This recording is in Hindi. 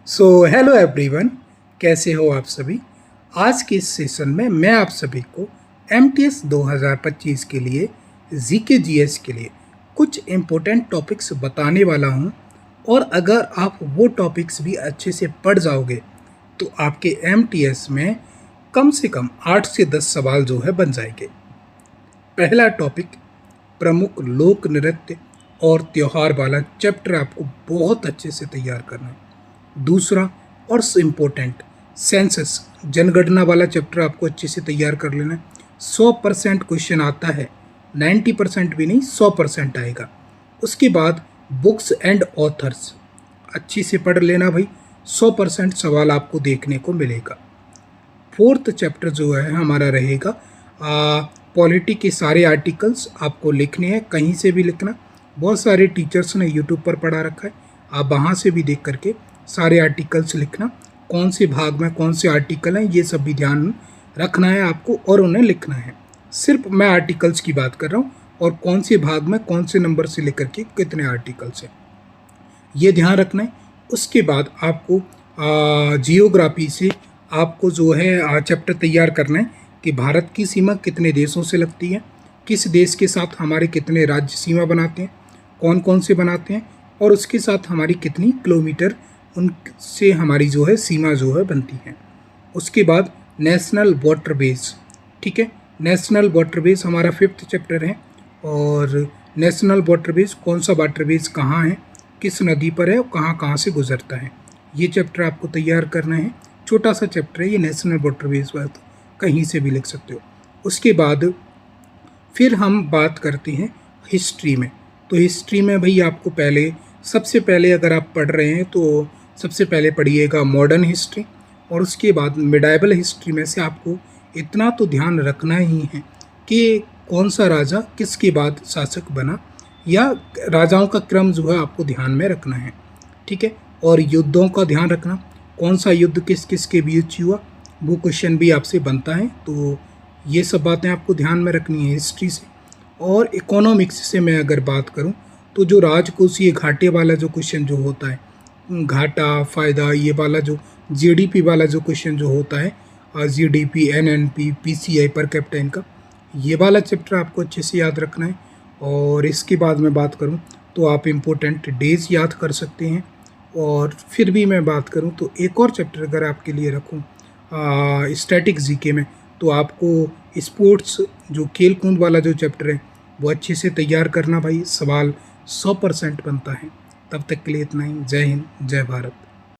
सो हेलो एवरीवन, कैसे हो आप सभी। आज के इस सेशन में मैं आप सभी को MTS 2025 के लिए जीके जीएस के लिए कुछ इम्पोर्टेंट टॉपिक्स बताने वाला हूं। और अगर आप वो टॉपिक्स भी अच्छे से पढ़ जाओगे तो आपके MTS में कम से कम 8 से 10 सवाल जो है बन जाएंगे। पहला टॉपिक प्रमुख लोक नृत्य और त्यौहार वाला चैप्टर आपको बहुत अच्छे से तैयार करना है। दूसरा और इम्पोर्टेंट सेंसस जनगणना वाला चैप्टर आपको अच्छे से तैयार कर लेना है। 100% क्वेश्चन आता है, 90% भी नहीं 100% आएगा। उसके बाद बुक्स एंड ऑथर्स अच्छी से पढ़ लेना भाई, 100% सवाल आपको देखने को मिलेगा। फोर्थ चैप्टर जो है हमारा रहेगा पॉलिटी के सारे आर्टिकल्स आपको लिखने हैं, कहीं से भी लिखना। बहुत सारे टीचर्स ने यूट्यूब पर पढ़ा रखा है, आप वहाँ से भी देख करके सारे आर्टिकल्स लिखना। कौन से भाग में कौन से आर्टिकल हैं ये सब भी ध्यान रखना है आपको और उन्हें लिखना है। सिर्फ मैं आर्टिकल्स की बात कर रहा हूँ और कौन से भाग में कौन से नंबर से लेकर के कितने आर्टिकल्स हैं ये ध्यान रखना है। उसके बाद आपको जियोग्राफी से आपको जो है चैप्टर तैयार करना है कि भारत की सीमा कितने देशों से लगती है, किस देश के साथ हमारे कितने राज्य सीमा बनाते हैं, कौन कौन से बनाते हैं, और उसके साथ हमारी कितनी किलोमीटर उनसे हमारी जो है सीमा जो है बनती है। उसके बाद नेशनल वाटरवेज, ठीक है, नेशनल वाटरवेज हमारा 5th चैप्टर है। और नेशनल वाटरवेज कौन सा वाटरवेज कहाँ है, किस नदी पर है और कहाँ कहाँ से गुजरता है, ये चैप्टर आपको तैयार करना है। छोटा सा चैप्टर है ये नेशनल वाटरवेज वाला, तो कहीं से भी लिख सकते हो। उसके बाद फिर हम बात करते हैं हिस्ट्री में। तो हिस्ट्री में भाई आपको सबसे पहले अगर आप पढ़ रहे हैं तो सबसे पहले पढ़िएगा मॉडर्न हिस्ट्री, और उसके बाद मिडाइवल हिस्ट्री में से आपको इतना तो ध्यान रखना ही है कि कौन सा राजा किसके बाद शासक बना, या राजाओं का क्रम जो है आपको ध्यान में रखना है, ठीक है। और युद्धों का ध्यान रखना, कौन सा युद्ध किस किस के बीच हुआ, वो क्वेश्चन भी आपसे बनता है। तो ये सब बातें आपको ध्यान में रखनी है हिस्ट्री से। और इकोनॉमिक्स से मैं अगर बात करूँ तो जो राजकोषीय घाटे वाला जो क्वेश्चन जो होता है, घाटा फ़ायदा ये वाला जो जीडीपी वाला जो क्वेश्चन जो होता है, GDP, NNP, PCI per capita income, ये वाला चैप्टर आपको अच्छे से याद रखना है। और इसके बाद मैं बात करूं तो आप इम्पोर्टेंट डेज याद कर सकते हैं। और फिर भी मैं बात करूं तो एक और चैप्टर अगर आपके लिए रखूं स्टैटिक जीके में, तो आपको स्पोर्ट्स जो खेल कूद वाला जो चैप्टर है वो अच्छे से तैयार करना भाई, सवाल 100% बनता है। तब तक के लिए इतना ही। जय हिंद, जय भारत।